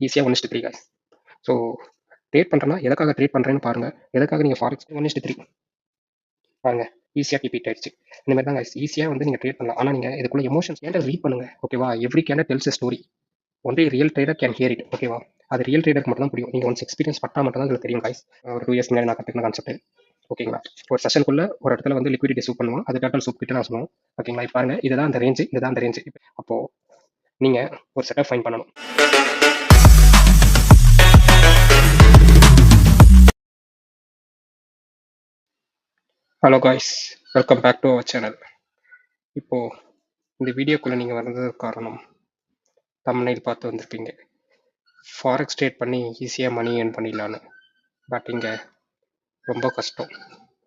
ஈஸியாக 1:3 guys. So trade பண்ணுறேன்னா எதுக்காக ட்ரேட் பண்ணுறேன்னு பாருங்கள். எதுக்காக நீங்கள் ஃபாரெக்ஸ் 1:3 பாருங்க, ஈஸியாக ரிப்பீட் ஆயிடுச்சு. இந்த மாதிரி தான் guys ஈஸியாக வந்து நீங்கள் ட்ரேட் பண்ணலாம். ஆனால் நீங்கள் இதுக்குள்ள எமோஷன்ஸ் கேண்டல் ரீட் பண்ணுங்க, ஓகேவா? Every candle tells story. Only real trader can hear it, ஓகேவா? அது ரியல் ட்ரேடருக்கு மட்டும் தான் புரியும். நீங்கள் ஒன்ஸ் எக்ஸ்பீரியன்ஸ் பட்டா மட்டும் தான் உங்களுக்கு தெரியும் guys. ஒரு 2 இயர்ஸ் முன்னாடி நான் கற்றுக்கின கான்செப்ட், ஓகேங்களா? ஒரு செஷனுக்குள்ள ஒரு இடத்துல வந்து லிக்விடிட்டி சூப் பண்ணுவோம், அது டோட்டல் சூப் கிட்ட நான் சொல்லுவோம், ஓகேங்களா? இப்போ பாருங்க, இதுதான் அந்த ரேஞ்சு, இதுதான் அந்த ரேஞ்சு. அப்போ நீங்க ஒரு செட்டப் ஃபைன் பண்ணணும். Hello guys, welcome back to our channel. இப்போ இந்த வீடியோக்குள்ள நீங்க வந்தது காரணம் தம்ப்நெயில் பார்த்து வந்திருப்பீங்க. ஃபாரெக்ஸ் ட்ரேட் பண்ணி ஈஸியாக மணி ஏர்ன் பண்ணிடலான்னு. பட் இங்கே ரொம்ப கஷ்டம்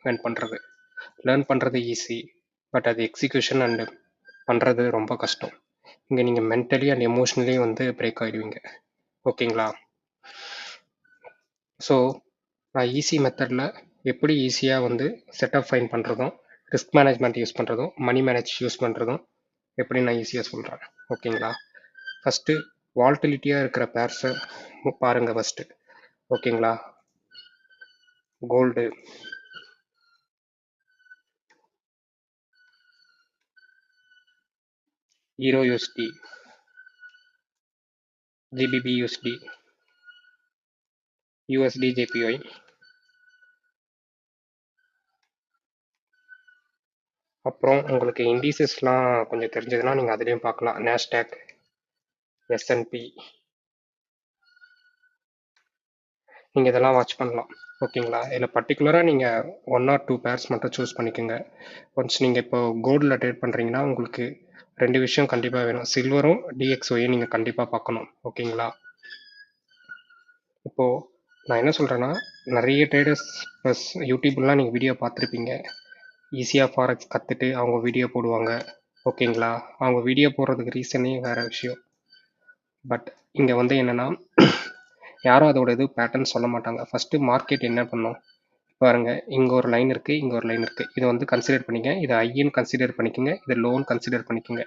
ஏர்ன் பண்ணுறது. லேர்ன் பண்ணுறது ஈஸி, பட் அது எக்ஸிக்யூஷன் அண்டு பண்ணுறது ரொம்ப கஷ்டம். இங்கே நீங்கள் மென்டலி அண்ட் எமோஷ்னலி வந்து பிரேக் ஆகிடுவீங்க, ஓகேங்களா? ஸோ நான் ஈஸி மெத்தடில் எப்படி ஈஸியாக வந்து செட்டப் ஃபைன் பண்ணுறதும், ரிஸ்க் மேனேஜ்மெண்ட் யூஸ் பண்ணுறதும், மணி மேனேஜ் யூஸ் பண்ணுறதும் எப்படி நான் ஈஸியாக சொல்கிறேன், ஓகேங்களா? ஃபஸ்ட்டு வால்டிலிட்டியாக இருக்கிற பேர்ஸை பாருங்கள் ஃபஸ்ட்டு, ஓகேங்களா? Gold, euro USD, GBP USD, USD JPY, அப்புறம் உங்களுக்கு இண்டிசஸ்லாம் கொஞ்சம் தெரிஞ்சதுன்னா நீங்கள் அதுலேயும் பார்க்கலாம். நாஸ்டாக், எஸ்என்பி, நீங்கள் இதெல்லாம் வாட்ச் பண்ணலாம், ஓகேங்களா? இதில் பர்டிகுலராக நீங்கள் 1 or 2 பேர்ஸ் மட்டும் சூஸ் பண்ணிக்கோங்க. ஒன்ஸ் நீங்கள் இப்போ கோல்டில் ட்ரேட் பண்ணுறீங்கன்னா உங்களுக்கு 2 விஷயம் கண்டிப்பாக வேணும். சில்வரும் டிஎக்ஸ்ஒயும் நீங்கள் கண்டிப்பாக பார்க்கணும், ஓகேங்களா? இப்போது நான் என்ன சொல்கிறேன்னா, நிறைய ட்ரேடர்ஸ் ப்ளஸ் யூடியூப்லாம் நீங்கள் வீடியோ பார்த்துருப்பீங்க. ஈஸியாக ஃபாரெக்ஸ் கற்றுட்டு அவங்க வீடியோ போடுவாங்க, ஓகேங்களா? அவங்க வீடியோ போடுறதுக்கு ரீசனே வேறு விஷயம். பட் இங்கே வந்து என்னென்னா, யாரும் அதோட இது பேட்டர்ன் சொல்ல மாட்டாங்க. ஃபஸ்ட்டு மார்க்கெட் என்ன பண்ணும் பாருங்கள். இங்கே ஒரு லைன் இருக்குது, இங்கே ஒரு லைன் இருக்குது. இதை வந்து கன்சிடர் பண்ணிங்க. இதை ஐன்னு கன்சிடர் பண்ணிக்கோங்க, இதை லோன் கன்சிடர் பண்ணிக்கோங்க.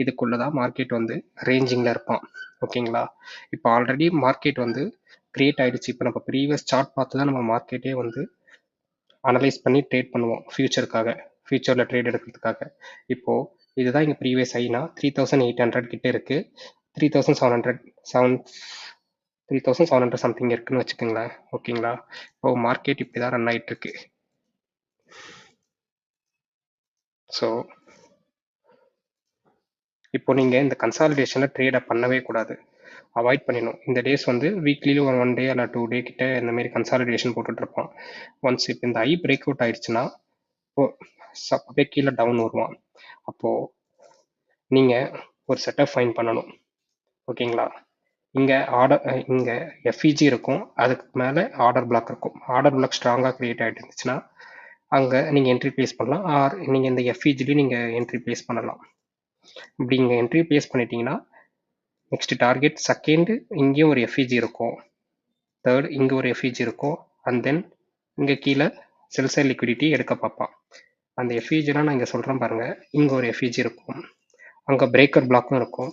இதுக்குள்ளே தான் மார்க்கெட் வந்து ரேஞ்சிங்கில் இருப்பான், ஓகேங்களா? இப்போ ஆல்ரெடி மார்க்கெட் வந்து க்ரியேட் ஆகிடுச்சு. இப்போ நம்ம ப்ரீவியஸ் சார்ட் பார்த்து தான் நம்ம மார்க்கெட்டே வந்து அனலைஸ் பண்ணி ட்ரேட் பண்ணுவோம் ஃபியூச்சருக்காக, ஃபியூச்சரில் ட்ரேட் எடுக்கிறதுக்காக. இப்போது இதுதான் இங்கே ப்ரீவியஸ் ஐனா 3800 கிட்டே இருக்குது. 3700 சம்திங் இருக்குன்னு வச்சுக்கோங்களேன், ஓகேங்களா? இப்போ மார்க்கெட் இப்படி தான் ரன் ஆகிட்டு இருக்கு. ஸோ இப்போ நீங்கள் இந்த கன்சாலிடேஷனில் ட்ரேடை பண்ணவே கூடாது, அவாய்ட் பண்ணிடணும். இந்த டேஸ் வந்து வீக்லியில் ஒரு 1 day அல்ல 2 day கிட்ட இந்தமாரி கன்சாலிடேஷன் போட்டுட்ருப்பான். ஒன்ஸ் இப்போ இந்த ஐ பிரேக் அவுட் ஆயிடுச்சுன்னா அப்படியே கீழே டவுன் வருவான். அப்போது நீங்கள் ஒரு செட்டப் ஃபைன் பண்ணணும், ஓகேங்களா? இங்கே எஃப்இஜி இருக்கும், அதுக்கு மேலே ஆர்டர் பிளாக் இருக்கும். ஆர்டர் பிளாக் ஸ்ட்ராங்காக க்ரியேட் ஆகிட்டு இருந்துச்சுன்னா அங்கே நீங்கள் என்ட்ரி ப்ளேஸ் பண்ணலாம், ஆர் நீங்கள் இந்த எஃப்இஜிலையும் நீங்கள் என்ட்ரி ப்ளேஸ் பண்ணலாம். இப்படி இங்கே என்ட்ரி ப்ளேஸ் பண்ணிட்டீங்கன்னா நெக்ஸ்ட் டார்கெட் செகண்டு இங்கேயும் ஒரு எஃப்இஜி இருக்கும், தேர்ட் இங்கே ஒரு எஃப்இஜி இருக்கும், அண்ட் தென் இங்கே கீழே செல் சைட் லிக்விடிட்டி எடுக்க பார்ப்பான். அந்த எஃப்இஜிலாம் நான் இங்கே சொல்கிறேன் பாருங்கள். இங்கே ஒரு எஃப்இஜி இருக்கும், அங்கே பிரேக்கர் பிளாக்கும் இருக்கும்,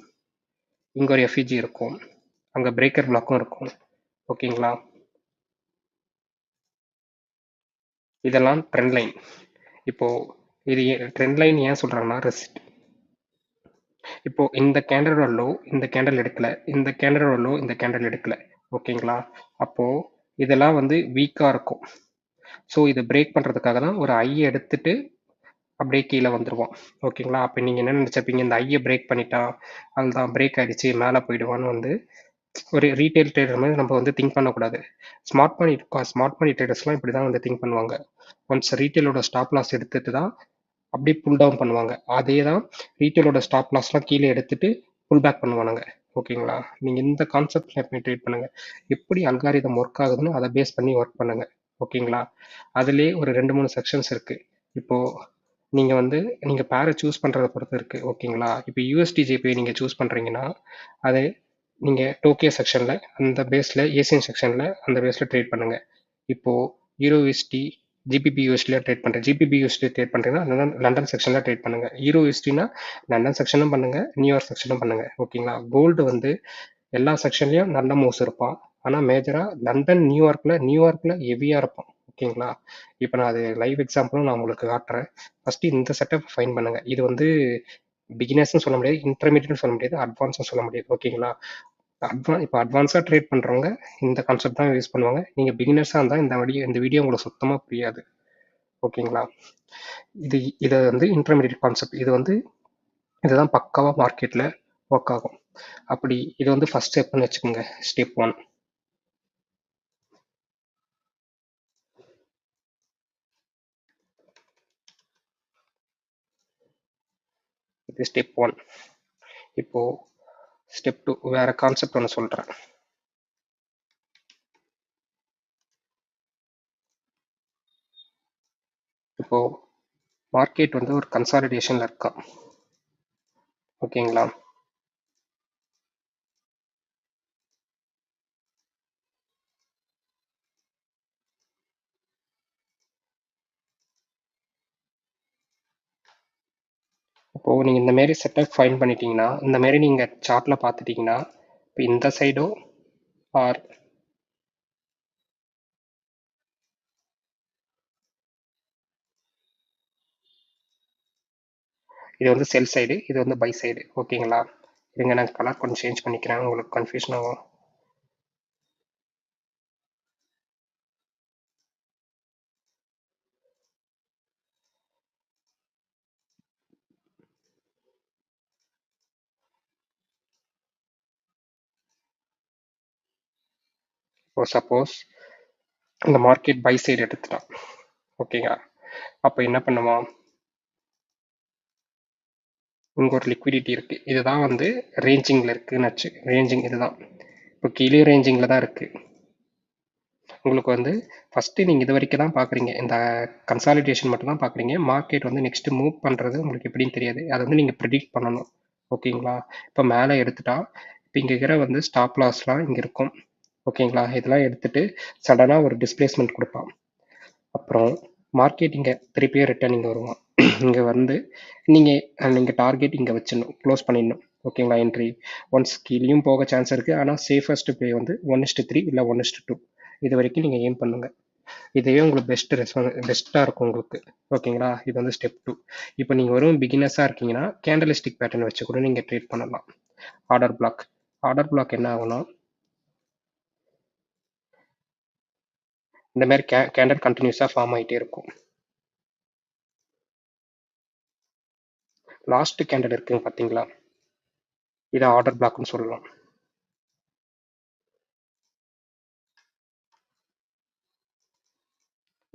இங்கே ஒரு எஃப்இஜி இருக்கும், அங்கே பிரேக்கர் பிளாக்கும் இருக்கும், ஓகேங்களா? இதெல்லாம் ட்ரெண்ட் லைன். இப்போது இது ட்ரெண்ட் லைன் ஏன் சொல்கிறாங்கன்னா, ரெசிஸ்ட். இப்போது இந்த கேண்டலோட லோ இந்த கேண்டல் எடுக்கலை, இந்த கேண்டலோட லோ இந்த கேண்டல் எடுக்கலை, ஓகேங்களா? அப்போது இதெல்லாம் வந்து வீக்காக இருக்கும். ஸோ இதை பிரேக் பண்ணுறதுக்காக தான் ஒரு ஐயை எடுத்துட்டு அப்படியே கீழே வந்துடுவோம், ஓகேங்களா? அப்போ நீங்கள் என்ன நினச்சிப்பீங்க, இந்த ஐயை பிரேக் பண்ணிட்டா அதுதான் பிரேக் ஆகிடுச்சு மேலே போயிடுவான்னு வந்து ஒரு ரீட்டைல் ட்ரேடர் மாதிரி நம்ம வந்து திங்க் பண்ணக்கூடாது. ஸ்மார்ட் மணி ட்ரேடர்ஸ்லாம் இப்படி தான் வந்து திங்க் பண்ணுவாங்க. ஒன்ஸ் ரீட்டைலோட ஸ்டாப் லாஸ் எடுத்துட்டு தான் அப்படியே புல் டவுன் பண்ணுவாங்க. அதே தான் ரீட்டைலோட ஸ்டாப் லாஸ்லாம் கீழே எடுத்துட்டு புல் பேக் பண்ணுவானுங்க, ஓகேங்களா? நீங்கள் இந்த கான்செப்டில் எப்படி ட்ரேட் பண்ணுங்கள், எப்படி அல்காரிதம் ஒர்க் ஆகுதுன்னு அதை பேஸ் பண்ணி ஒர்க் பண்ணுங்கள், ஓகேங்களா? அதுலேயே ஒரு 2-3 செக்ஷன்ஸ் இருக்குது. இப்போது நீங்கள் வந்து நீங்கள் பேரை சூஸ் பண்ணுறதை பொறுத்து இருக்குது, ஓகேங்களா? இப்போ யூஎஸ்டி ஜேபிஐ நீங்கள் சூஸ் பண்ணுறீங்கன்னா அது நீங்கள் டோக்கியோ செக்ஷனில் அந்த பேஸில், ஏசியன் செக்ஷனில் அந்த பேஸில் ட்ரேட் பண்ணுங்கள். இப்போது யூரோ யூஎஸ்டி ஜிபிபி யூஎஸ்டியில் ட்ரேட் பண்ணுறேன். ஜிபிபி யூஎஸ்டி ட்ரேட் பண்ணுறீங்கன்னா லண்டன் செக்ஷனில் ட்ரேட் பண்ணுங்கள். யூரோ யூஎஸ்டினா லண்டன் செக்ஷனும் பண்ணுங்கள், நியூயார்க் செக்ஷனும் பண்ணுங்கள், ஓகேங்களா? கோல்டு வந்து எல்லா செக்ஷன்லையும் நல்ல மூவ்ஸ் இருப்பான். ஆனால் மேஜராக லண்டன் நியூயார்க்கில் ஹெவியாக இருப்பான். ஓகேங்களா? இப்போ நான் அது லைவ் எக்ஸாம்பிளும் நான் உங்களுக்கு காட்டுறேன். ஃபஸ்ட்டு இந்த செட்டப் ஃபைன் பண்ணுங்க. இது வந்து பிகினர்ஸ்னு சொல்ல முடியாது, இன்டர்மீடியட்னு சொல்ல முடியாது, அட்வான்ஸ்னு சொல்ல முடியாது. ஓகேங்களா? இப்போ அட்வான்ஸாக ட்ரேட் பண்ணுறவங்க இந்த கான்செப்ட் தான் யூஸ் பண்ணுவாங்க. நீங்கள் பிகினர்ஸாக இருந்தால் இந்த வீடியோ உங்களுக்கு சுத்தமாக புரியாது. ஓகேங்களா? இதை வந்து இன்டர்மீடியட் கான்செப்ட். இதுதான் பக்காவாக மார்க்கெட்டில் ஒர்க் ஆகும். அப்படி இது வந்து ஃபர்ஸ்ட் ஸ்டெப்னு வச்சுக்கோங்க. ஸ்டெப் 1. இது ஸ்டெப் 1. இப்போ ஸ்டெப் 2 வேற கான்செப்ட் ஒன்று சொல்கிறேன். இப்போ மார்க்கெட் வந்து ஒரு கன்சாலிடேஷன்ல இருக்கான். ஓகேங்களா? இப்போ நீங்கள் இந்த மாரி செட்டப் ஃபைன் பண்ணிட்டீங்கன்னா, இந்த மாரி நீங்கள் சார்ட்டில் பார்த்துட்டீங்கன்னா, இப்போ இந்த சைடோ ஆர் இது வந்து செல் சைடு, இது வந்து பை சைடு. ஓகேங்களா? இருங்க, நான் கலர் கொஞ்சம் சேஞ்ச் பண்ணிக்கிறேன், உங்களுக்கு கன்ஃபியூஷன் ஆகும். இப்போ சப்போஸ் இந்த மார்க்கெட் பை சைடு எடுத்துட்டான். ஓகேங்களா? அப்போ என்ன பண்ணுவான்? இங்கே ஒரு லிக்விடிட்டி இருக்குது. இதுதான் வந்து ரேஞ்சிங்கில் இருக்குன்னு வச்சு. ரேஞ்சிங் இதுதான். இப்போ கீழே ரேஞ்சிங்கில் தான் இருக்குது. உங்களுக்கு வந்து ஃபஸ்ட்டு நீங்கள் இது வரைக்கும் தான் பார்க்குறீங்க. இந்த கன்சாலிடேஷன் மட்டும் தான் பார்க்குறீங்க. மார்க்கெட் வந்து நெக்ஸ்ட்டு மூவ் பண்ணுறது உங்களுக்கு எப்படின்னு தெரியாது. அதை வந்து நீங்கள் ப்ரிடிக்ட் பண்ணணும். ஓகேங்களா? இப்போ மேலே எடுத்துட்டா, இப்போ இங்கே இருக்கிற வந்து ஸ்டாப் லாஸ்லாம் இங்கே இருக்கும். ஓகேங்களா? இதெல்லாம் எடுத்துட்டு சடனாக ஒரு டிஸ்பிளேஸ்மெண்ட் கொடுப்பான். அப்புறம் மார்க்கெட் இங்கே திருப்பியே ரிட்டர்ன் இங்கே வருவான். இங்கே வந்து நீங்கள் டார்கெட் இங்கே வச்சிடணும், க்ளோஸ் பண்ணிடணும். ஓகேங்களா? என்ட்ரி ஒன்ஸ் கீழேயும் போக சான்ஸ் இருக்குது. ஆனால் சேஃபஸ்ட் ப்ளே வந்து 1:3 இல்லை 1:2 இது வரைக்கும் நீங்கள் ஏம் பண்ணுங்கள். இதுவே உங்களுக்கு பெஸ்ட்டாக இருக்கும் உங்களுக்கு. ஓகேங்களா? இது வந்து ஸ்டெப் 2. இப்போ நீங்கள் வெறும் பிகினர்ஸாக இருக்கீங்கன்னா கேண்டலிஸ்டிக் பேட்டர்ன் வச்சு கூட நீங்கள் ட்ரேட் பண்ணலாம். ஆர்டர் பிளாக் என்ன ஆகும்னா, இந்த மாதிரி கேண்டல் கண்டினியூஸாக ஃபார்ம் ஆகிட்டே இருக்கும். லாஸ்ட் கேண்டல் இருக்குங்க பார்த்தீங்களா? இதை ஆர்டர் பிளாக்னு சொல்லலாம்.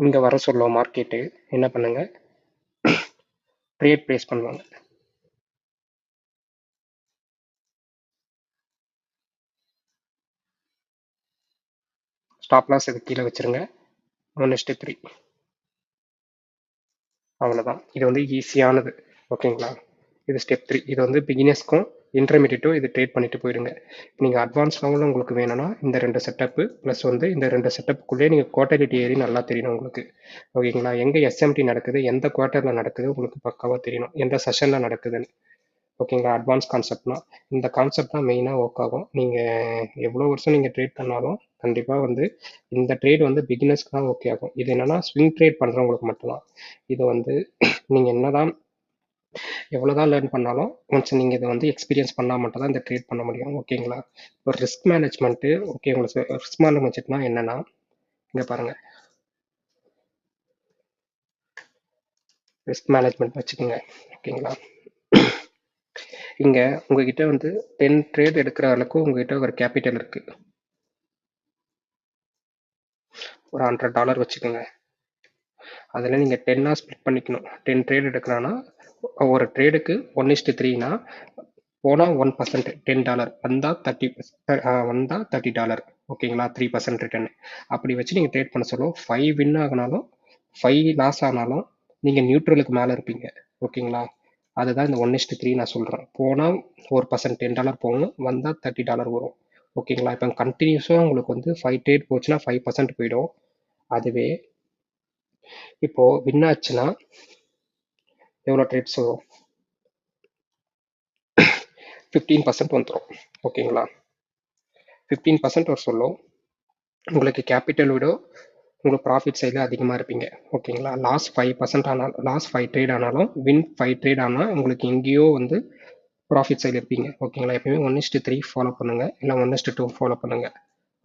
இங்கே வர சொல்லுவோம் மார்க்கெட்டு என்ன பண்ணுங்க, ட்ரேட் பிளேஸ் பண்ணுவாங்க. ஸ்டாப் லாஸ் இது கீழே வச்சிருங்க, 1:3. அவ்வளோதான். இது வந்து ஈஸியானது. ஓகேங்களா? இது ஸ்டெப் 3. இது வந்து பிகினர்ஸ்க்கும் இன்டர்மீடியட்டும் இது ட்ரேட் பண்ணிட்டு போயிடுங்க. நீங்கள் அட்வான்ஸ் லெவலில் உங்களுக்கு வேணும்னா இந்த 2 செட்டப்பு ப்ளஸ் வந்து இந்த 2 செட்டப்புக்குள்ளே நீங்கள் குவார்டர்லிட்டி ஏறி நல்லா தெரியணும் உங்களுக்கு. ஓகேங்களா? எங்கே எஸ்எம்டி நடக்குது, எந்த குவார்ட்டரில் நடக்குது உங்களுக்கு பக்காவாக தெரியணும், எந்த செஷனில் நடக்குதுன்னு. ஓகேங்களா? அட்வான்ஸ் கான்செப்ட்னா இந்த கான்செப்ட் தான் மெயினாக ஒர்க் ஆகும். நீங்கள் எவ்வளோ வருஷம் நீங்கள் ட்ரேட் பண்ணாலும் கண்டிப்பாக வந்து இந்த ட்ரேட் வந்து பிகினர்ஸ்க்கு தான் ஓகே ஆகும். இது என்னன்னா ஸ்விங் ட்ரேட் பண்ணுறவங்களுக்கு மட்டும்தான். இது வந்து நீங்கள் என்னதான் எவ்வளோதான் லேர்ன் பண்ணாலும் ஒன்ஸ் நீங்கள் இதை வந்து எக்ஸ்பீரியன்ஸ் பண்ணால் மட்டும் தான் இந்த ட்ரேட் பண்ண முடியும். ஓகேங்களா? இப்போ ரிஸ்க் மேனேஜ்மெண்ட்டு, ஓகே, உங்களுக்கு ரிஸ்க் மேனேஜ்மெண்ட்னா என்னென்னா, இங்கே பாருங்கள், ரிஸ்க் மேனேஜ்மெண்ட் வச்சுக்கோங்க. ஓகேங்களா? இங்கே உங்ககிட்ட வந்து 10 ட்ரேட் எடுக்கிற அளவுக்கு உங்ககிட்ட ஒரு கேபிட்டல் இருக்குது. ஒரு $100 வச்சுக்கோங்க. அதில் நீங்கள் 10ஆக ஸ்ப்ளிட் பண்ணிக்கணும். 10 ட்ரேட் எடுக்கிறான்னா ஒரு ட்ரேடுக்கு 1:3னா போனால் 1%, $10 வந்தால் $30. ஓகேங்களா? 3% ரிட்டர்ன். அப்படி வச்சு நீங்கள் ட்ரேட் பண்ண சொல்லுவோம். 5 வின் ஆகினாலும் 5 லாஸ் ஆனாலும் நீங்கள் நியூட்ரலுக்கு மேலே இருப்பீங்க. ஓகேங்களா? அதுதான் இந்த 1:3 நான் சொல்கிறேன். போனால் 1% $10 போகணும், வந்தால் $30 வரும். ஓகேங்களா? இப்போ கண்டினியூஸாக உங்களுக்கு வந்து 5 ட்ரேட் போச்சுன்னா 5% போயிடும். அதுவே இப்போ வின் ஆச்சுன்னா எவ்வளோ ட்ரேட்ஸ் வரும்? 15% வந்துடும். ஓகேங்களா? 15% ஒரு சொல்லும். உங்களுக்கு கேபிட்டல் விட உங்களுக்கு ப்ராஃபிட் சைடில் அதிகமாக இருப்பீங்க. ஓகேங்களா? லாஸ் 5% ஆனாலும், லாஸ் 5 ட்ரேட் ஆனாலும், வின் 5 ட்ரேட் ஆனால் உங்களுக்கு எங்கேயோ வந்து ப்ராஃபிட் சைடு இருப்பீங்க. ஓகேங்களா? எப்பயுமே 1:3 ஃபாலோ பண்ணுங்க, இல்லை 1:2 ஃபாலோ பண்ணுங்க.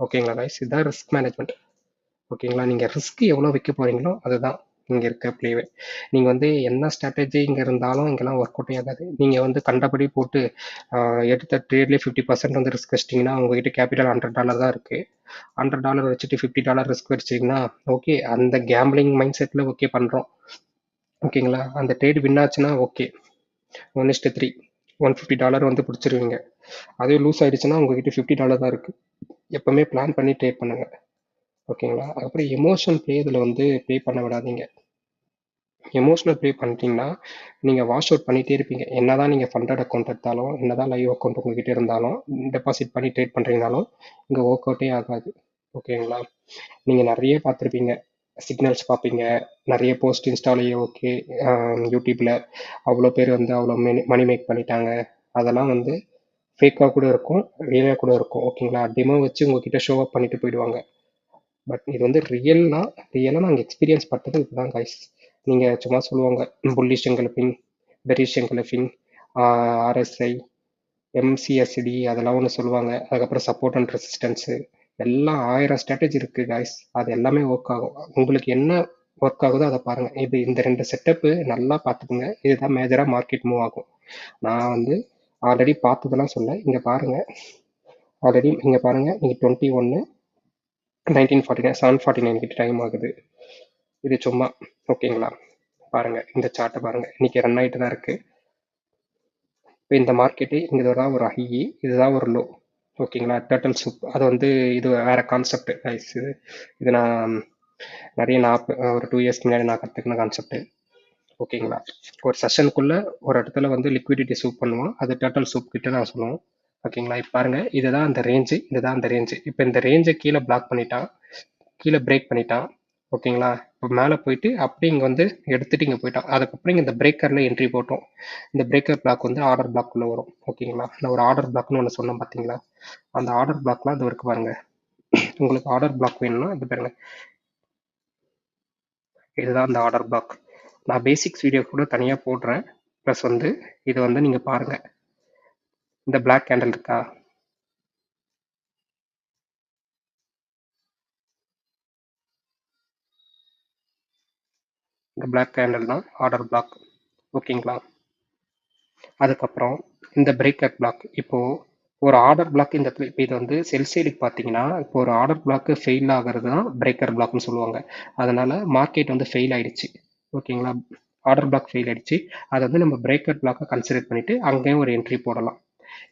ஓகேங்களா கைஸ்? இதுதான் ரிஸ்க் மேனேஜ்மெண்ட். ஓகேங்களா? நீங்கள் ரிஸ்க் எவ்வளோ வைக்க போறீங்களோ அதுதான் இங்கே இருக்க பிளேவே. நீங்கள் வந்து என்ன ஸ்ட்ராட்டஜி இங்கே இருந்தாலும் இங்கெல்லாம் ஒர்க் அவுட்டே ஆகாது. நீங்கள் வந்து கண்டபடி போட்டு எடுத்த ட்ரேட்லேயே 50% வந்து ரிஸ்க் வச்சிட்டிங்கன்னா உங்ககிட்ட கேபிட்டல் $100 தான் இருக்குது. $100 வச்சுட்டு $50 ரிஸ்க் வச்சிட்டிங்கன்னா ஓகே, அந்த கேம்பிளிங் மைண்ட் செட்டில் ஓகே பண்ணுறோம். ஓகேங்களா? அந்த ட்ரேட் வின் ஆச்சுன்னா ஓகே, 1:3 $150 வந்து பிடிச்சிருவீங்க. அதுவே லூஸ் ஆயிடுச்சுன்னா உங்ககிட்ட $50 தான் இருக்குது. எப்பவுமே பிளான் பண்ணி ட்ரேட் பண்ணுங்க. ஓகேங்களா? அதுக்கப்புறம் எமோஷனல் ப்ளே இதில் வந்து ப்ளே பண்ண விடாதீங்க. எமோஷனல் ப்ளே பண்ணிட்டீங்கன்னா நீங்கள் வாஷ் அவுட் பண்ணிகிட்டே இருப்பீங்க. என்னதான் நீங்கள் ஃபண்டட் அக்கௌண்ட் எடுத்தாலும், என்னதான் லைவ் அக்கௌண்ட் உங்ககிட்ட இருந்தாலும், டெபாசிட் பண்ணி ட்ரேட் பண்ணுறீங்கனாலும் இங்கே ஒர்க் அவுட்டே ஆகாது. ஓகேங்களா? நீங்கள் நிறைய பார்த்துருப்பீங்க, சிக்னல்ஸ் பார்ப்பீங்க, நிறைய போஸ்ட் இன்ஸ்டாலேயே ஓகே, யூடியூப்பில் அவ்வளோ பேர் வந்து அவ்வளோ மணி மேக் பண்ணிட்டாங்க. அதெல்லாம் வந்து ஃபேக்காக கூட இருக்கும், ரியலாக கூட இருக்கும். ஓகேங்களா? டெமோ வச்சு உங்ககிட்ட ஷோ அப் பண்ணிட்டு போயிடுவாங்க. பட் இது வந்து ரியலாக நாங்கள் எக்ஸ்பீரியன்ஸ் பட்டது இதுதான் கைஸ். நீங்கள் சும்மா சொல்லுவாங்க புல்லிஷ் என்கலப்பிங், பெரிஷ் என்கலப்பிங், ஆர்எஸ்ஐ, எம்சிஎஸ்டி அதெல்லாம் ஒன்று சொல்லுவாங்க. அதுக்கப்புறம் சப்போர்ட் அண்ட் ரெசிஸ்டன்ஸு எல்லாம் 1000 ஸ்ட்ராட்டஜி இருக்குது கைஸ். அது எல்லாமே ஒர்க் ஆகும். உங்களுக்கு என்ன ஒர்க் ஆகுதோ அதை பாருங்கள். இது இந்த 2 செட்டப்பு நல்லா பார்த்துக்குங்க. இதுதான் மேஜராக மார்க்கெட் மூவ் ஆகும். நான் வந்து ஆல்ரெடி பார்த்ததெல்லாம் சொல்ல, இங்கே பாருங்கள். ஆல்ரெடி இங்கே பாருங்கள், நீங்கள் 21 1949 7:49 கிட்ட டைம் ஆகுது. இது சும்மா ஓகேங்களா? பாருங்க, இந்த சார்ட்டை பாருங்க, இன்னைக்கு ரன் ஆகிட்டு தான் இருக்கு. இப்போ இந்த மார்க்கெட்டு இதுதான் ஒரு ஹை, இதுதான் ஒரு லோ. ஓகேங்களா? டர்ட்டில் சூப் அது வந்து இது வேற கான்செப்ட் கைஸ். இது நான் நிறைய ஒரு 2 இயர்ஸ்க்கு முன்னாடி நான் கற்றுக்கின கான்செப்ட். ஓகேங்களா? ஒரு செஷனுக்குள்ள ஒரு இடத்துல வந்து லிக்விடிட்டி சூப் பண்ணுவோம், அது டர்ட்டில் சூப் கிட்ட நான் சொல்லுவோம். ஓகேங்களா? இப்போ பாருங்க, இதுதான் அந்த ரேஞ்சு, இதுதான் அந்த ரேஞ்சு. இப்போ இந்த ரேஞ்சை கீழே பிளாக் பண்ணிட்டான், கீழே பிரேக் பண்ணிட்டான். ஓகேங்களா? இப்போ மேலே போயிட்டு அப்படியே இங்கே வந்து எடுத்துட்டு இங்கே போயிட்டான். அதுக்கப்புறம் இங்கே இந்த பிரேக்கரில் என்ட்ரி போட்டோம். இந்த பிரேக்கர் பிளாக் வந்து ஆர்டர் பிளாக்குள்ளே வரும். ஓகேங்களா? நான் ஒரு ஆர்டர் பிளாக்னு ஒன்று சொன்னேன் பார்த்தீங்களா? அந்த ஆர்டர் பிளாக்லாம் இது இருக்கு பாருங்க. உங்களுக்கு ஆர்டர் பிளாக் வேணும்னா இது பாருங்க, இதுதான் அந்த ஆர்டர் பிளாக். நான் பேசிக்ஸ் வீடியோ கூட தனியாக போடுறேன். ப்ளஸ் வந்து இது வந்து நீங்கள் பாருங்கள், இந்த பிளாக் கேண்டில் இருக்கா, இந்த பிளாக் கேண்டில் தான் ஆர்டர் பிளாக். ஓகேங்களா? அதுக்கப்புறம் இந்த பிரேக்கர் பிளாக். இப்போது ஒரு ஆர்டர் பிளாக் இந்த இப்போ இது வந்து செல் சைடுக்கு பார்த்தீங்கன்னா, இப்போ ஒரு ஆர்டர் பிளாக்கு ஃபெயில் ஆகிறது தான் பிரேக்கர் பிளாக்னு சொல்லுவாங்க. அதனால மார்க்கெட் வந்து ஃபெயில் ஆயிடுச்சு. ஓகேங்களா? ஆர்டர் பிளாக் ஃபெயில் ஆயிடுச்சு. அதை வந்து நம்ம பிரேக்கர் பிளாக்கை கன்சிடர் பண்ணிட்டு அங்கேயும் ஒரு என்ட்ரி போடலாம்.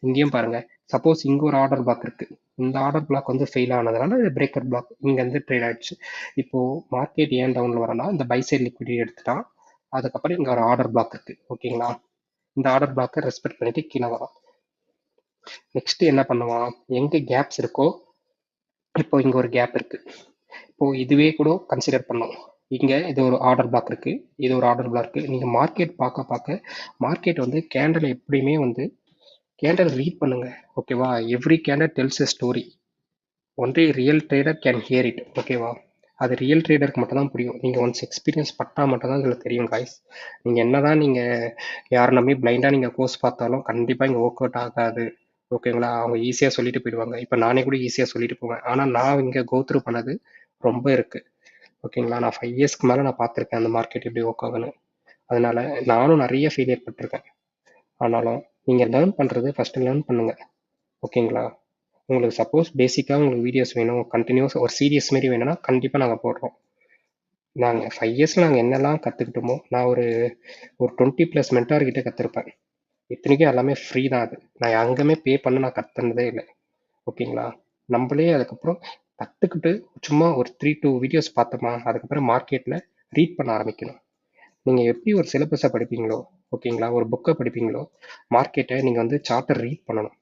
இங்கேயும் பாருங்க, சப்போஸ் இங்கே ஒரு ஆர்டர் பிளாக் இருக்கு, இந்த ஆர்டர் பிளாக் வந்து ஃபெயில் ஆனதுனால இது பிரேக்கர் பிளாக் இங்கேருந்து ட்ரேட் ஆயிடுச்சு. இப்போ மார்க்கெட் ஏன் டவுன்ல வரனா, இந்த பை சைட் லிக்விடிட்டி எடுத்துட்டான். அதுக்கப்புறம் இங்கே ஒரு ஆர்டர் பிளாக் இருக்கு. ஓகேங்களா? இந்த ஆர்டர் பிளாக்கை ரெஸ்பெக்ட் பண்ணிட்டு கீழே வரும். நெக்ஸ்ட் என்ன பண்ணுவான், எங்க கேப்ஸ் இருக்கோ, இப்போ இங்க ஒரு கேப் இருக்கு, இப்போ இதுவே கூட கன்சிடர் பண்ணோம். இங்க இது ஒரு ஆர்டர் பிளாக் இருக்கு, இது ஒரு ஆர்டர் பிளாக் இருக்கு. நீங்க மார்க்கெட் பார்க்க மார்க்கெட் வந்து கேண்டல் எப்படியுமே வந்து கேண்டல் ரீட் பண்ணுங்க. ஓகேவா? Every candle tells a story, only real trader can hear it. ஓகேவா? அது ரியல் ட்ரேடருக்கு மட்டும் தான் புரியும். நீங்கள் ஒன்ஸ் எக்ஸ்பீரியன்ஸ் பட்டால் மட்டும் தான் இதில் தெரியும் காய்ஸ். நீங்கள் என்ன தான் நீங்கள் யாரை நம்பி பிளைண்டாக நீங்கள் கோர்ஸ் பார்த்தாலும் கண்டிப்பாக இங்கே ஒர்க் அவுட் ஆகாது. ஓகேங்களா? அவங்க ஈஸியாக சொல்லிட்டு போயிடுவாங்க. இப்போ நானே கூட ஈஸியாக சொல்லிட்டு போவேன். ஆனால் நான் இங்கே கோத்ரூ பண்ணது ரொம்ப இருக்குது. ஓகேங்களா? நான் 5 இயர்ஸ்க்கு மேலே நான் பார்த்துருக்கேன் அந்த மார்க்கெட் எப்படி ஒர்க் ஆகுன்னு. அதனால நானும் நிறைய ஃபெயிலியர் பட்டிருக்கேன். ஆனாலும் நீங்கள் லேர்ன் பண்ணுறது ஃபஸ்ட்டு லேர்ன் பண்ணுங்கள். ஓகேங்களா? உங்களுக்கு சப்போஸ் பேசிக்காக உங்களுக்கு வீடியோஸ் வேணும், கண்டினியூஸ் ஒரு சீரியஸ் மாரி வேணும்னா கண்டிப்பாக நாங்கள் போடுறோம். நாங்கள் 5 இயர்ஸில் நாங்கள் என்னெல்லாம் கற்றுக்கிட்டோமோ, நான் ஒரு 20+ மென்டார்கிட்ட கற்றுருப்பேன். இத்தனைக்கும் எல்லாமே ஃப்ரீ தான். அது நான் அங்கேயுமே பே பண்ண நான் கற்றுனதே இல்லை. ஓகேங்களா? நம்மளே அதுக்கப்புறம் கற்றுக்கிட்டு சும்மா ஒரு 3-2 வீடியோஸ் பார்த்தோமா, அதுக்கப்புறம் மார்க்கெட்டில் ரீட் பண்ண ஆரம்பிக்கணும். நீங்கள் எப்படி ஒரு சிலபஸை படிப்பீங்களோ, ஓகேங்களா, ஒரு புக்கை படிப்பீங்களோ, மார்க்கெட்டை நீங்கள் வந்து சார்ட்டர் ரீட் பண்ணணும்.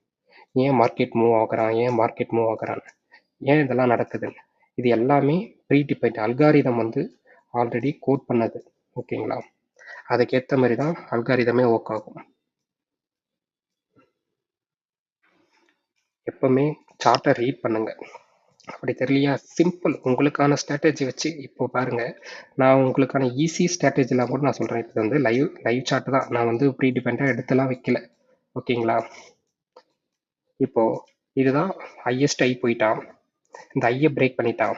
ஏன் மார்க்கெட் மூவ் ஆகுறான், ஏன் மார்க்கெட் மூவ் ஆகுறான், ஏன் இதெல்லாம் நடக்குது, இது எல்லாமே ப்ரீ டிஃபைன்ட் அல்காரிதம் வந்து ஆல்ரெடி கோட் பண்ணது. ஓகேங்களா? அதுக்கேற்ற மாதிரி தான் அல்காரிதமே ஒர்க் ஆகும். எப்பவுமே சார்ட்டை ரீட் பண்ணுங்க. அப்படி தெரியலையா, சிம்பிள் உங்களுக்கான ஸ்ட்ராட்டஜி வச்சு இப்போ பாருங்க, நான் உங்களுக்கான ஈஸி ஸ்ட்ராட்டஜிலாம் கூட நான் சொல்றேன். இப்போ வந்து லைவ் சார்ட் தான், நான் வந்து ப்ரீ டிபெண்டாக எடுத்துலாம் வைக்கல. ஓகேங்களா? இப்போ இதுதான் ஹையஸ்ட் ஐ போயிட்டான், இந்த ஐயை பிரேக் பண்ணிட்டான்.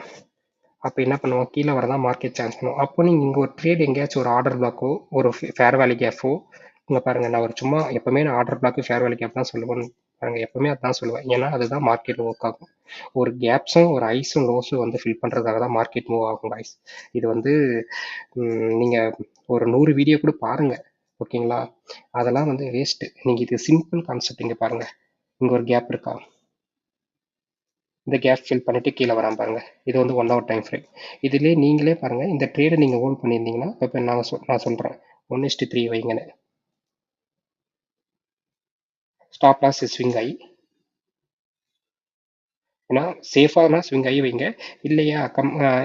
அப்போ என்ன பண்ணுவோம், கீழே வரதான் மார்க்கெட் சான்ஸ் பண்ணுவோம். அப்போ நீங்கள் இங்கே ஒரு ட்ரேட் எங்கேயாச்சும் ஒரு ஆர்டர் பிளாக்கோ ஒரு ஃபேர் வேல்யூ கேப்போ, இங்கே பாருங்கள், நான் ஒரு சும்மா எப்பவுமே நான் order block fair value gap தான் சொல்லுவேன் பாருங்கள், எப்பவுமே அதான் சொல்லுவேன். ஏன்னா அதுதான் மார்க்கெட் ஒர்க் ஆகும். ஒரு கேப்ஸும் ஒரு ஐஸும் லோஸும் வந்து ஃபில் பண்ணுறதுக்காக தான் மார்க்கெட் மூவ் ஆகும் ஐஸ். இது வந்து நீங்கள் ஒரு 100 வீடியோ கூட பாருங்கள். ஓகேங்களா? அதெல்லாம் வந்து வேஸ்ட்டு. நீங்கள் இது சிம்பிள் கான்செப்ட் இங்கே பாருங்கள். இங்கே ஒரு கேப் இருக்கா, இந்த கேப் ஃபில் பண்ணிட்டு கீழே வராம பாருங்க. இது வந்து 1 ஹவர் டைம் ஃப்ரேம். இதுலேயே நீங்களே பாருங்க, இந்த ட்ரேடை நீங்கள் ஹோல்ட் பண்ணியிருந்தீங்கன்னா, இப்போ நான் சொல்கிறேன் 1:3 வைங்கன்னு. ஸ்டாப் லாஸ் ஸ்விங் ஆகி, ஏன்னா சேஃபானா ஸ்விங் ஆகி வைங்க. இல்லையா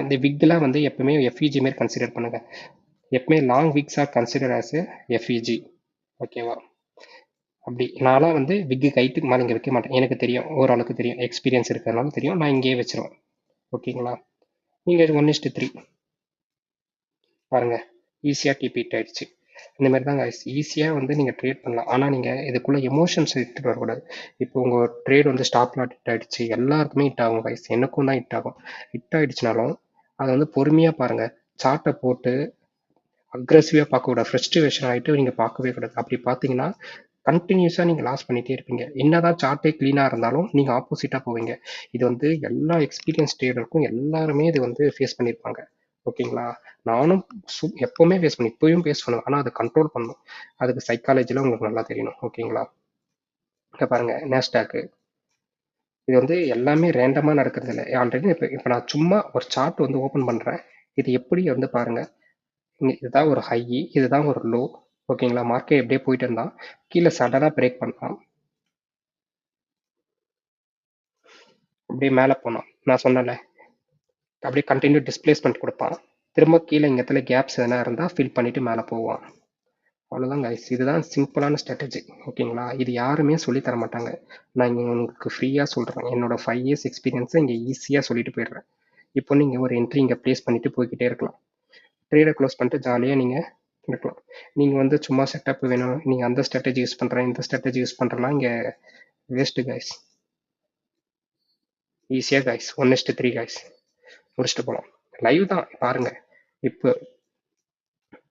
இந்த விக்லாம் வந்து எப்பவுமே எஃப்இஜி மாரி கன்சிடர் பண்ணுங்க. எப்பவுமே long wicks are consider as FEG. ஓகேவா? அப்படி நான்லாம் வந்து விக்கு கைட்டுக்கு மேலே இங்கே வைக்க மாட்டேன். எனக்கு தெரியும், ஓரளவுக்கு தெரியும், எக்ஸ்பீரியன்ஸ் இருக்கிறதுனால தெரியும், நான் இங்கேயே வச்சிருவேன். ஓகேங்களா? நீங்கள் 1:3 பாருங்க, ஈஸியாக டிபிட் ஆயிடுச்சு. இந்த மாதிரி தாங்க ஈஸியாக வந்து நீங்கள் ட்ரேட் பண்ணலாம். ஆனால் நீங்கள் இதுக்குள்ளே எமோஷன்ஸ் எடுத்துகிட்டு வரக்கூடாது. இப்போ உங்கள் ட்ரேட் வந்து ஸ்டாப் லாட் ஹிட் ஆகிடுச்சு, எல்லாருக்குமே ஹிட் ஆகும் கைஸ், எனக்கும் தான் ஹிட் ஆகும். ஹிட் ஆகிடுச்சுனாலும் அதை வந்து பொறுமையாக பாருங்கள். சார்ட்டை போட்டு அக்ரெசிவாக பார்க்கக்கூடாது, ஃப்ரஸ்ட்ரேஷன் ஆகிட்டு நீங்கள் பார்க்கவே கூடாது. அப்படி பார்த்தீங்கன்னா கண்டினியூஸாக நீங்கள் லாஸ் பண்ணிகிட்டே இருப்பீங்க. என்னதான் சார்ட்டே க்ளீனாக இருந்தாலும் நீங்கள் ஆப்போசிட்டாக போவீங்க. இது வந்து எல்லா எக்ஸ்பீரியன்ஸ் ட்ரேடருக்கும் எல்லாருமே இது வந்து ஃபேஸ் பண்ணியிருப்பாங்க. ஓகேங்களா? நானும் எப்போவுமே ஃபேஸ் பண்ணி இப்போயும் ஃபேஸ் பண்ணுவேன். ஆனால் அதை கண்ட்ரோல் பண்ணணும். அதுக்கு சைக்காலஜியில் உங்களுக்கு நல்லா தெரியணும். ஓகேங்களா? இப்போ பாருங்கள், நேஸ்டாக்கு இது வந்து எல்லாமே ரேண்டமாக நடக்கிறது இல்லை. ஆல்ரெடி இப்போ நான் சும்மா ஒரு சார்ட் வந்து ஓப்பன் பண்ணுறேன். இது எப்படி வந்து பாருங்கள், இதுதான் ஒரு ஹை, இதுதான் ஒரு லோ. ஓகேங்களா? மார்க்கெட் எப்படியே போயிட்டு இருந்தான், கீழே சடனாக பிரேக் பண்ணலாம், அப்படியே மேலே போனான். நான் சொன்னேன்ல, அப்படியே கண்டினியூ டிஸ்பிளேஸ்மெண்ட் கொடுப்பான், திரும்ப கீழே இங்கே இடத்துல கேப்ஸ் எதனா இருந்தால் ஃபில் பண்ணிட்டு மேலே போவான். அவ்வளோதான் கைஸ், இதுதான் சிம்பிளான ஸ்ட்ராட்டஜி. ஓகேங்களா? இது யாருமே சொல்லி தர மாட்டாங்க. நான் இங்கே உங்களுக்கு ஃப்ரீயாக சொல்கிறேன். என்னோட 5 இயர்ஸ் எக்ஸ்பீரியன்ஸை இங்கே ஈஸியாக சொல்லிட்டு போயிடுறேன். இப்போ நீங்கள் ஒரு என்ட்ரி இங்கே ப்ளேஸ் பண்ணிட்டு போய்கிட்டே இருக்கலாம். ட்ரேடை க்ளோஸ் பண்ணிட்டு ஜாலியாக நீங்கள் இருக்கலாம். நீங்கள் வந்து சும்மா செட்டப் வேணும், நீங்கள் அந்த ஸ்ட்ராட்டஜி யூஸ் பண்ணுறேன், இந்த ஸ்ட்ராட்டஜி யூஸ் பண்ணுறலாம், இங்கே வேஸ்ட்டு கைஸ். ஈஸியாக கைஸ் 1:3 கைஸ் முடிச்சுட்டு போகலாம். லைவ் தான் பாருங்கள். இப்போ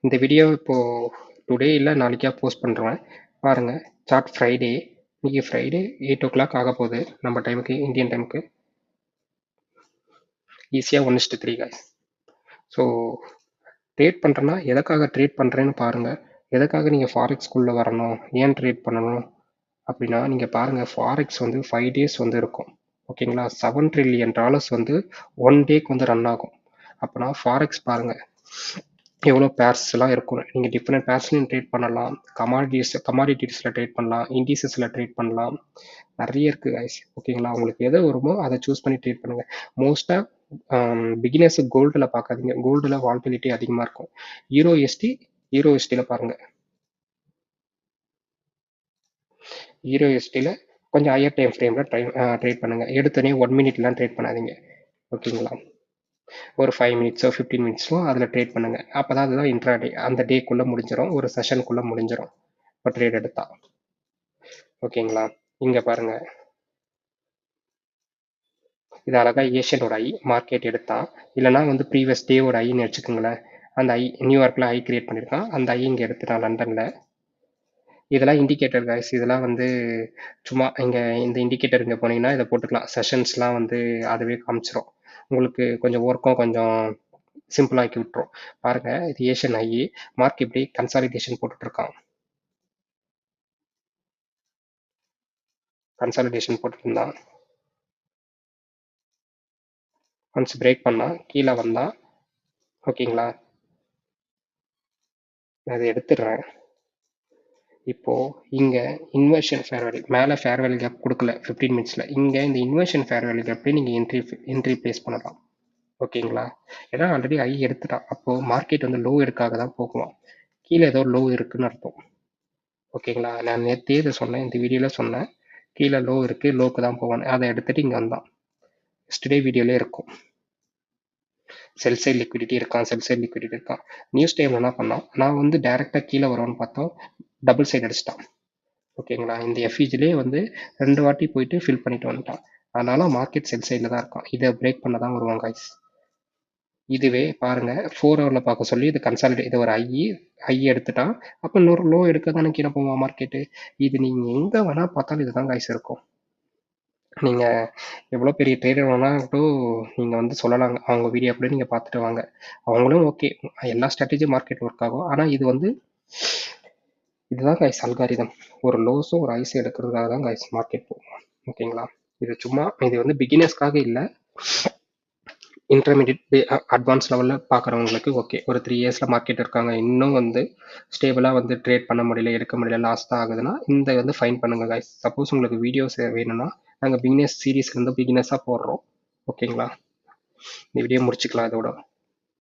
இந்த வீடியோ இப்போது டுடே இல்லை நாளைக்கா போஸ்ட் பண்ணுறேன் பாருங்கள். சார்ட் ஃப்ரைடே, இன்னைக்கு ஃப்ரைடே 8 o'clock ஆக போகுது நம்ம டைமுக்கு, இந்தியன் டைமுக்கு. ஈஸியாக 1:3 கைஸ். ஸோ ட்ரேட் பண்ணுறேன்னா எதுக்காக ட்ரேட் பண்ணுறேன்னு பாருங்கள். எதுக்காக நீங்கள் ஃபாரெக்ஸ்குள்ளே வரணும், ஏன் ட்ரேட் பண்ணணும் அப்படின்னா, நீங்கள் பாருங்கள், ஃபாரெக்ஸ் வந்து 5 days வந்து இருக்கும். ஓகேங்களா? $7 trillion வந்து 1 டேக்கு வந்து ரன் ஆகும். அப்போனா ஃபாரெக்ஸ் பாருங்கள் எவ்வளோ பேர்ஸ்லாம் இருக்கும். நீங்கள் டிஃப்ரெண்ட் பேர்ஸ்லையும் ட்ரேட் பண்ணலாம், கமாடிட்டிஸில் ட்ரேட் பண்ணலாம், இண்டிசஸில் ட்ரேட் பண்ணலாம், நிறைய இருக்குது கைஸ். ஓகேங்களா? உங்களுக்கு எது வருமோ அதை சூஸ் பண்ணி ட்ரேட் பண்ணுங்கள். மோஸ்ட்டாக பிகினர்ஸு கோல்டில் பார்க்காதீங்க, கோல்டில் வால்டிலிட்டி அதிகமாக இருக்கும். யூரோஎஸ்டியில் பாருங்கள், யூரோஎஸ்டியில் கொஞ்சம் ஹையர் டைம் ஃப்ரேமில் ட்ரேட் பண்ணுங்கள். எடுத்தோடனே 1 minute ட்ரேட் பண்ணாதீங்க. ஓகேங்களா? ஒரு 5 minutes 15 minutes அதில் ட்ரேட் பண்ணுங்கள். அப்போ தான் அதுதான் இன்ட்ராடே, அந்த டேக்குள்ளே முடிஞ்சிடும், ஒரு செஷனுக்குள்ளே முடிஞ்சிடும் இப்போ ட்ரேட் எடுத்தா. ஓகேங்களா? இங்கே பாருங்கள், இது அழகாக ஏஷியனோட ஐ மார்க்கெட் எடுத்தான், இல்லைனா வந்து ப்ரீவியஸ் டேவோட ஐன்னு வச்சுக்கோங்களேன். அந்த ஐ நியூயார்க்கில் ஐ கிரியேட் பண்ணியிருக்கான், அந்த ஐ இங்கே எடுத்துட்டான் லண்டனில். இதெல்லாம் இண்டிகேட்டர் கைஸ், இதெல்லாம் வந்து சும்மா இங்கே இந்த இண்டிகேட்டர் இங்கே போனீங்கன்னா இதை போட்டுக்கலாம். செஷன்ஸ்லாம் வந்து அதுவே காமிச்சிடும் உங்களுக்கு. கொஞ்சம் ஒர்க்கும் கொஞ்சம் சிம்பிளாக்கி விட்டுரும். பாருங்கள், இது ஏஷியன் ஐ, மார்க் இப்படி கன்சாலிடேஷன் போட்டுட்ருக்கான். கன்சாலிடேஷன் போட்டுருந்தான், ஒன்ஸ் பிரேக் பண்ணால் கீழே வந்தான். ஓகேங்களா? நான் இதை எடுத்துடுறேன். இப்போது இங்கே இன்வர்ஷன் ஃபேர் வேல்யூ, மேலே ஃபேர் வேல்யூ கேப் கொடுக்கல 15 minutesல, இங்கே இந்த இன்வர்ஷன் ஃபேர் வேல்யூ கேப்பே நீங்கள் என்ட்ரி ப்ளேஸ் பண்ணலாம். ஓகேங்களா? ஏன்னா ஆல்ரெடி ஐ எடுத்துட்டான், அப்போது மார்க்கெட் வந்து லோ எடுக்காக தான் போகுவான். கீழே ஏதோ லோ இருக்குன்னு அர்த்தம். ஓகேங்களா? நான் நேற்றே இதை சொன்னேன், இந்த வீடியோவில் சொன்னேன். கீழே லோ இருக்குது, லோக்கு தான் போவான். அதை எடுத்துகிட்டு இங்கே வந்தான். எஸ்டர்டே வீடியோலே இருக்கும், செல் சைட் லிக்விடிட்டி இருக்கான், செல் சைட் லிக்விடிட்டி இருக்கான். நியூஸ் டைமில் என்ன பண்ணான், நான் வந்து டேரெக்டாக கீழே வரும்னு பார்த்தோம், டபுள் சைடு அடிச்சிட்டான். ஓகேங்களா, இந்த எஃப்இஜிலே வந்து 2 வாட்டி போயிட்டு ஃபில் பண்ணிட்டு வந்துட்டான். அதனால மார்க்கெட் செல் சைடில் தான் இருக்கான். இதை பிரேக் பண்ண தான் வருவாங்க guys. இதுவே பாருங்க 4 ஹவரில் பார்க்க சொல்லி இது கன்சாலிடேட், இது ஒரு ஐ எடுத்துட்டான், அப்போ இன்னொரு லோ எடுக்க தானே கீழே போவான் மார்க்கெட்டு. இது நீங்கள் எங்கே வேணால் பார்த்தாலும் இதுதான் guys இருக்கும். நீங்கள் எவ்வளோ பெரிய ட்ரேடர் வேணாட்டும் நீங்கள் வந்து சொல்லலாங்க, அவங்க வீடியோ கூட நீங்கள் பார்த்துட்டு வாங்க, அவங்களும் ஓகே எல்லா ஸ்ட்ராட்டஜியும் மார்க்கெட் ஒர்க் ஆகும். ஆனால் இது வந்து இதுதான் கைஸ் அல்காரிதம். ஒரு லோஸும் ஒரு ஐஸும் எடுக்கிறதுக்காக தான் கைஸ் மார்க்கெட் போகும். ஓகேங்களா, இது சும்மா இது வந்து பிகினர்ஸ்க்காக இல்லை, இன்டர்மீடியட் அட்வான்ஸ் லெவலில் பார்க்குறவங்களுக்கு ஓகே. ஒரு 3 இயர்ஸில் மார்க்கெட் இருக்காங்க, இன்னும் வந்து ஸ்டேபிளாக வந்து ட்ரேட் பண்ண முடியல, எடுக்க முடியல, லாஸ் தான் ஆகுதுன்னா இந்த வந்து ஃபைன் பண்ணுங்க கைஸ். சப்போஸ் உங்களுக்கு வீடியோஸ் வேணும்னா நாங்கள் பிகினர்ஸ் சீரீஸ்லேருந்து பிகினர்ஸாக போடுறோம். ஓகேங்களா, இந்த வீடியோ முடிச்சுக்கலாம் இதோட.